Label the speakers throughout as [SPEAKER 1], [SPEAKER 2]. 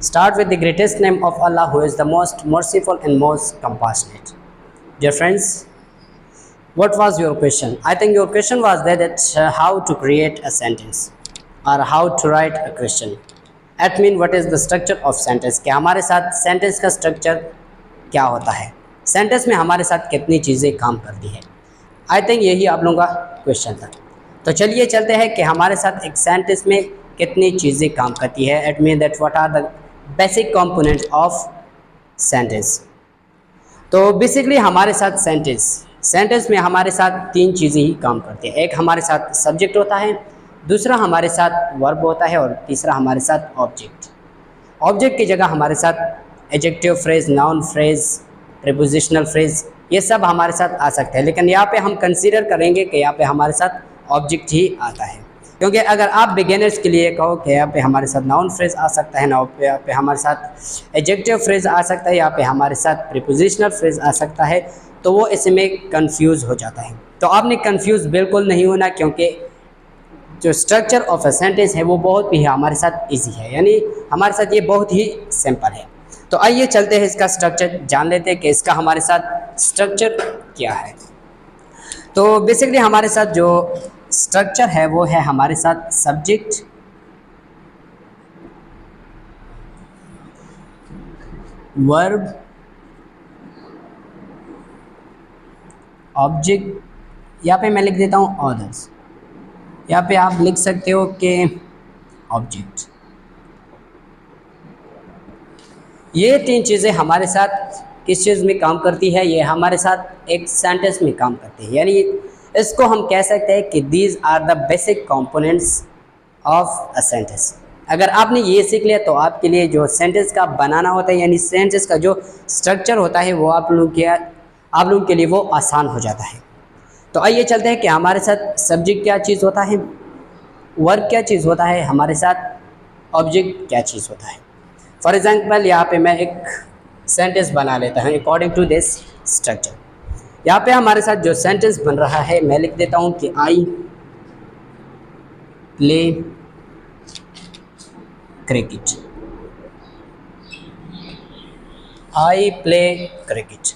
[SPEAKER 1] Start with the greatest name of Allah, who is the most merciful and most compassionate. Dear friends, what was your question? I think your question was that how to create a sentence or how to write a question. At mean what is the structure of sentence? कि हमारे साथ sentence का structure क्या होता है, sentence में हमारे साथ कितनी चीज़ें काम करती है. आई थिंक यही आप लोगों का क्वेश्चन था. तो चलिए चलते हैं कि हमारे साथ एक सेंटेंस में कितनी चीज़ें काम करती है. It mean that what are the basic components of sentence. तो बेसिकली हमारे साथ सेंटेंस में हमारे साथ तीन चीज़ें ही काम करती है. एक हमारे साथ सब्जेक्ट होता है, दूसरा हमारे साथ वर्ब होता है और तीसरा हमारे साथ ऑब्जेक्ट. ऑब्जेक्ट की जगह हमारे साथ adjective phrase, noun phrase, prepositional phrase, ये सब हमारे साथ आ सकते हैं. लेकिन यहाँ पे हम कंसीडर करेंगे कि यहाँ पे हमारे साथ ऑब्जेक्ट ही आता है. क्योंकि अगर आप बिगिनर्स के लिए कहो कि यहाँ पे हमारे साथ नाउन फ्रेज आ सकता है, यहाँ पे हमारे साथ एडजेक्टिव फ्रेज आ सकता है, यहाँ पे हमारे साथ प्रीपोजिशनल फ्रेज आ सकता है, तो वो इसमें कंफ्यूज हो जाता है. तो आपने कंफ्यूज बिल्कुल नहीं होना, क्योंकि जो स्ट्रक्चर ऑफ अ सेंटेंस है वो बहुत ही हमारे साथ ईजी है, यानी हमारे साथ ये बहुत ही सिंपल है. तो आइए चलते हैं इसका स्ट्रक्चर जान लेते हैं कि इसका हमारे साथ स्ट्रक्चर क्या है. तो बेसिकली हमारे साथ जो स्ट्रक्चर है वो है हमारे साथ सब्जेक्ट, वर्ब, ऑब्जेक्ट. यहाँ पे मैं लिख देता हूँ ऑर्डर्स, यहाँ पे आप लिख सकते हो कि ऑब्जेक्ट. ये तीन चीज़ें हमारे साथ किस चीज़ में काम करती है, ये हमारे साथ एक सेंटेंस में काम करती है. यानी इसको हम कह सकते हैं कि these are the basic components of a sentence. अगर आपने ये सीख लिया तो आपके लिए जो सेंटेंस का बनाना होता है, यानी सेंटेंस का जो स्ट्रक्चर होता है, वो आप लोगों के लिए वो आसान हो जाता है. तो आइए चलते हैं कि हमारे साथ सब्जेक्ट क्या चीज़ होता है, वर्ब क्या चीज़ होता है, हमारे साथ ऑब्जेक्ट क्या चीज़ होता है. फॉर एग्जांपल यहाँ पे मैं एक सेंटेंस बना लेता हूँ अकॉर्डिंग टू दिस स्ट्रक्चर. यहाँ पे हमारे साथ जो सेंटेंस बन रहा है, मैं लिख देता हूँ कि I play cricket. I play cricket.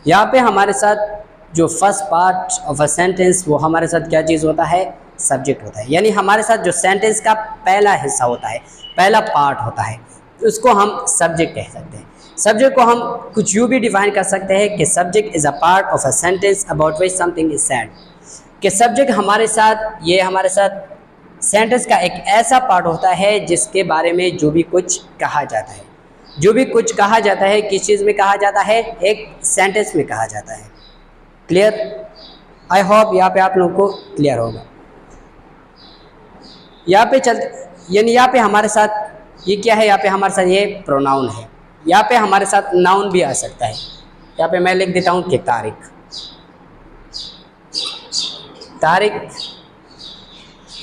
[SPEAKER 1] यहाँ पे हमारे साथ जो first part of a sentence वो हमारे साथ क्या चीज़ होता है, सब्जेक्ट होता है. यानी हमारे साथ जो सेंटेंस का पहला हिस्सा होता है, पहला पार्ट होता है, उसको हम सब्जेक्ट कह सकते हैं. सब्जेक्ट को हम कुछ यूँ भी डिफाइन कर सकते हैं कि subject is a part of a sentence about which something is said. कि सब्जेक्ट हमारे साथ सेंटेंस का एक ऐसा पार्ट होता है जिसके बारे में जो भी कुछ कहा जाता है. जो भी कुछ कहा जाता है किस चीज़ में कहा जाता है, एक सेंटेंस में कहा जाता है. क्लियर? आई होप यहाँ पे आप लोगों को क्लियर होगा. यहाँ पे यानी यहाँ पे हमारे साथ ये क्या है, यहाँ पे हमारे साथ ये प्रोनाउन है. यहाँ पे हमारे साथ नाउन भी आ सकता है. यहाँ पे मैं लिख देता हूँ कि तारीख.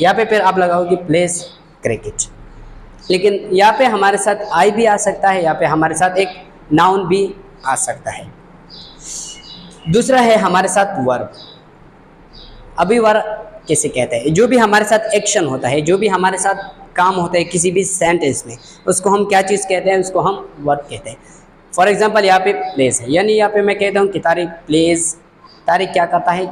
[SPEAKER 1] यहाँ पे फिर आप लगाओ कि प्लेस क्रिकेट. लेकिन यहाँ पे हमारे साथ आई भी आ सकता है, यहाँ पे हमारे साथ एक नाउन भी आ सकता है. दूसरा है हमारे साथ वर्ब. अभी वर्ब किसे कहते हैं, जो भी हमारे साथ एक्शन होता है, जो भी हमारे साथ काम होता है किसी भी सेंटेंस में, उसको हम क्या चीज़ कहते हैं, उसको हम वर्ब कहते हैं. फॉर एग्जांपल यहाँ पे प्लेस है, यानी यहाँ पे मैं कहता हूँ कि तारिक प्लेस. तारिक क्या करता है,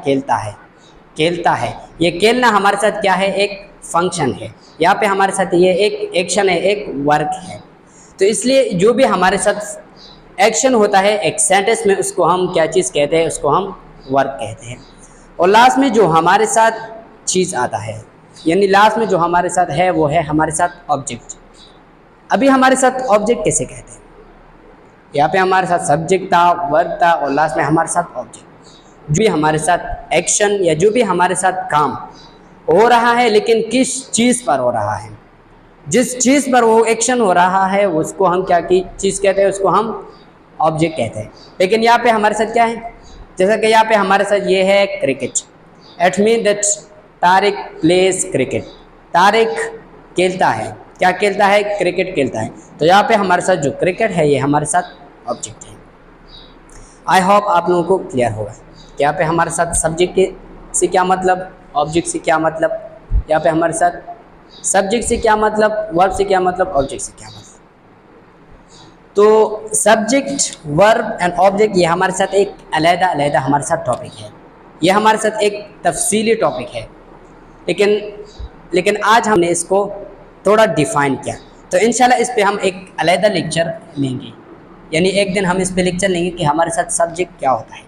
[SPEAKER 1] खेलता है. ये खेलना हमारे साथ क्या है, एक फंक्शन है. यहाँ पे हमारे साथ ये एक एक्शन है, एक वर्क है. तो इसलिए जो भी हमारे साथ एक्शन होता है एक सेंटेंस में, उसको हम क्या चीज़ कहते हैं, उसको हम वर्क कहते हैं. और लास्ट में जो हमारे साथ चीज़ आता है, यानी लास्ट में जो हमारे साथ है वो है हमारे साथ ऑब्जेक्ट. अभी हमारे साथ ऑब्जेक्ट कैसे कहते हैं, यहाँ पे हमारे साथ सब्जेक्ट था, वर्ब था और लास्ट में हमारे साथ ऑब्जेक्ट. जो भी हमारे साथ एक्शन या जो भी हमारे साथ काम हो रहा है, लेकिन किस चीज़ पर हो रहा है, जिस चीज़ पर वो एक्शन हो रहा है उसको हम क्या की चीज़ कहते हैं, उसको हम ऑब्जेक्ट कहते हैं. लेकिन यहाँ पे हमारे साथ क्या है, जैसा कि यहाँ पे हमारे साथ ये है cricket. It mean that Tariq place cricket. Tariq खेलता है, क्या खेलता है, क्रिकेट खेलता है. तो यहाँ पे हमारे साथ जो क्रिकेट है ये हमारे साथ ऑब्जेक्ट है. आई होप आप लोगों को क्लियर होगा. यहाँ पे हमारे साथ सब्जेक्ट से क्या मतलब, ऑब्जेक्ट से क्या मतलब, यहाँ पे हमारे साथ सब्जेक्ट से क्या मतलब, वर्ब से क्या मतलब, ऑब्जेक्ट से क्या मतलब. तो सब्जेक्ट, वर्ब एंड ऑब्जेक्ट ये हमारे साथ एक अलग हमारे साथ टॉपिक है, ये हमारे साथ एक तफसीली टॉपिक है, लेकिन आज हमने इसको थोड़ा डिफ़ाइन किया। तो इंशाल्लाह इस पे हम एक अलग लेक्चर लेंगे, यानी एक दिन हम इस पे लेक्चर लेंगे कि हमारे साथ सब्जेक्ट क्या होता है,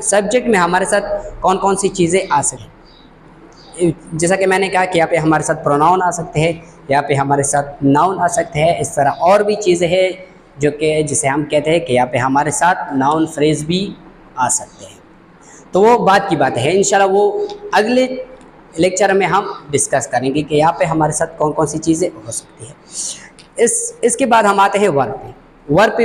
[SPEAKER 1] सब्जेक्ट में हमारे साथ कौन कौन सी चीज़ें आ सकती हैं। जैसा कि मैंने कहा कि यहाँ पे हमारे साथ प्रोनाउन आ सकते हैं, यहाँ पे हमारे साथ नाउन आ सकते हैं, इस तरह और भी चीज़ें हैं जो कि जिसे हम कहते हैं कि यहाँ पे हमारे साथ नाउन फ्रेज भी आ सकते हैं। तो वो बात की बात है, इंशाल्लाह वो अगले लेक्चर में हम डिस्कस करेंगे कि यहाँ पे हमारे साथ कौन कौन सी चीज़ें हो सकती है। इसके बाद हम आते हैं वर्ब पे। वर्ब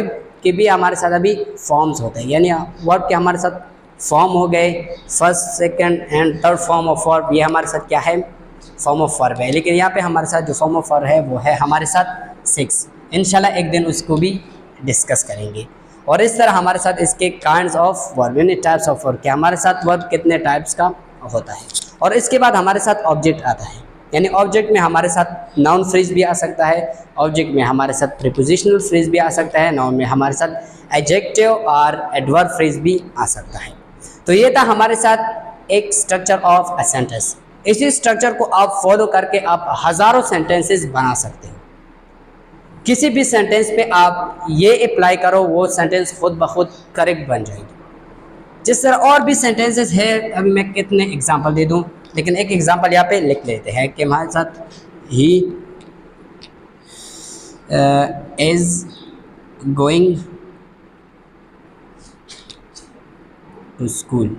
[SPEAKER 1] के भी हमारे साथ अभी फॉर्म्स होते हैं, यानी वर्ब के हमारे साथ फॉर्म हो गए, first, second and third form of verb, ये हमारे साथ क्या है, फॉर्म ऑफ वर्ब है। लेकिन यहाँ पे हमारे साथ जो फॉर्म ऑफ वर्ब है वो है हमारे साथ 6। इंशाल्लाह एक दिन उसको भी डिस्कस करेंगे। और इस तरह हमारे साथ इसके काइंड्स ऑफ वर्ब, यानी टाइप्स ऑफ वर्ब, कि हमारे साथ वर्ब कितने टाइप्स का होता है। और इसके बाद हमारे साथ ऑब्जेक्ट आता है, यानी ऑब्जेक्ट में हमारे साथ नाउन फ्रेज भी आ सकता है, ऑब्जेक्ट में हमारे साथ प्रीपोजिशनल फ्रेज भी आ सकता है, नाउन में हमारे साथ एडजेक्टिव और एडवर्ब फ्रेज भी आ सकता है। तो ये था हमारे साथ एक स्ट्रक्चर ऑफ अ सेंटेंस। इसी स्ट्रक्चर को आप फॉलो करके आप हज़ारों सेंटेंसेस बना सकते हो। किसी भी सेंटेंस पे आप ये अप्लाई करो, वो सेंटेंस खुद ब खुद करेक्ट बन जाएगी। जिस तरह और भी सेंटेंसेस है, अभी मैं कितने एग्जांपल दे दूं, लेकिन एक एग्जांपल यहाँ पे लिख लेते हैं कि हमारे साथ he is going to school.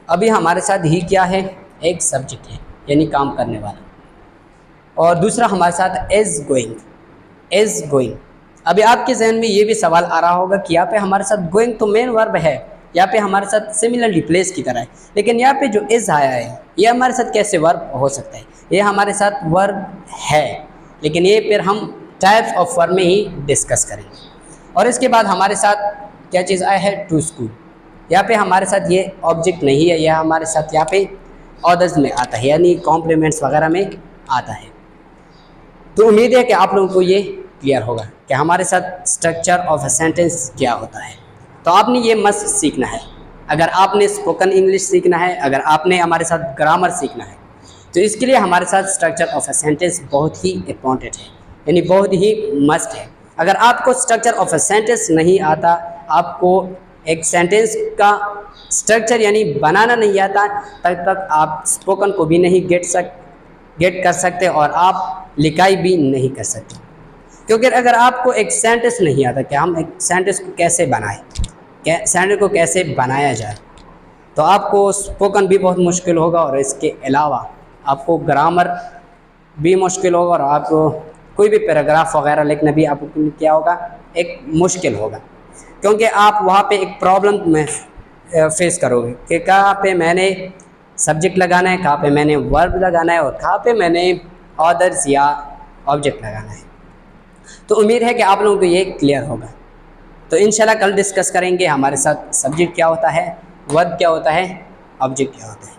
[SPEAKER 1] अभी हमारे साथ ही क्या है, एक सब्जेक्ट है, यानी काम करने वाला, और दूसरा हमारे साथ इज गोइंग। अभी आपके जहन में ये भी सवाल आ रहा होगा कि यहाँ पे हमारे साथ गोइंग तो मेन वर्ब है, यहाँ पे हमारे साथ सिमिलरली प्लेस की तरह है, लेकिन यहाँ पे जो इज़ आया है ये हमारे साथ कैसे वर्ब हो सकता है। ये हमारे साथ वर्ब है, लेकिन ये फिर हम टाइप्स ऑफ वर्ब में ही डिस्कस करेंगे। और इसके बाद हमारे साथ क्या चीज़ आया है, टू स्कूल। यहाँ पे हमारे साथ ये ऑब्जेक्ट नहीं है, यह हमारे साथ यहाँ पे ऑर्डर्स में आता है, यानी कॉम्प्लीमेंट्स वगैरह में आता है। तो उम्मीद है कि आप लोगों को ये क्लियर होगा कि हमारे साथ स्ट्रक्चर ऑफ अ सेंटेंस क्या होता है। तो आपने ये मस्ट सीखना है। अगर आपने स्पोकन इंग्लिश सीखना है, अगर आपने हमारे साथ ग्रामर सीखना है, तो इसके लिए हमारे साथ स्ट्रक्चर ऑफ अ सेंटेंस बहुत ही इम्पॉर्टेंट है, यानी बहुत ही मस्ट है। अगर आपको स्ट्रक्चर ऑफ अ सेंटेंस नहीं आता, आपको एक सेंटेंस का स्ट्रक्चर यानी बनाना नहीं आता, तब तक आप स्पोकन को भी नहीं गेट कर सकते और आप लिखाई भी नहीं कर सकते। क्योंकि अगर आपको एक सेंटेंस नहीं आता कि हम एक सेंटेंस को कैसे बनाएं, सेंटेंस को कैसे बनाया जाए, तो आपको स्पोकन भी बहुत मुश्किल होगा, और इसके अलावा आपको ग्रामर भी मुश्किल होगा, और आपको कोई भी पैराग्राफ वगैरह लिखना भी आपको क्या होगा, एक मुश्किल होगा। क्योंकि आप वहाँ पे एक प्रॉब्लम में फेस करोगे कि कहाँ पे मैंने सब्जेक्ट लगाना है, कहाँ पे मैंने वर्ब लगाना है, और कहाँ पे मैंने ऑर्डर्स या ऑब्जेक्ट लगाना है। तो उम्मीद है कि आप लोगों को ये क्लियर होगा। तो इंशाल्लाह कल डिस्कस करेंगे हमारे साथ सब्जेक्ट क्या होता है, वर्ब क्या होता है, ऑब्जेक्ट क्या होता है।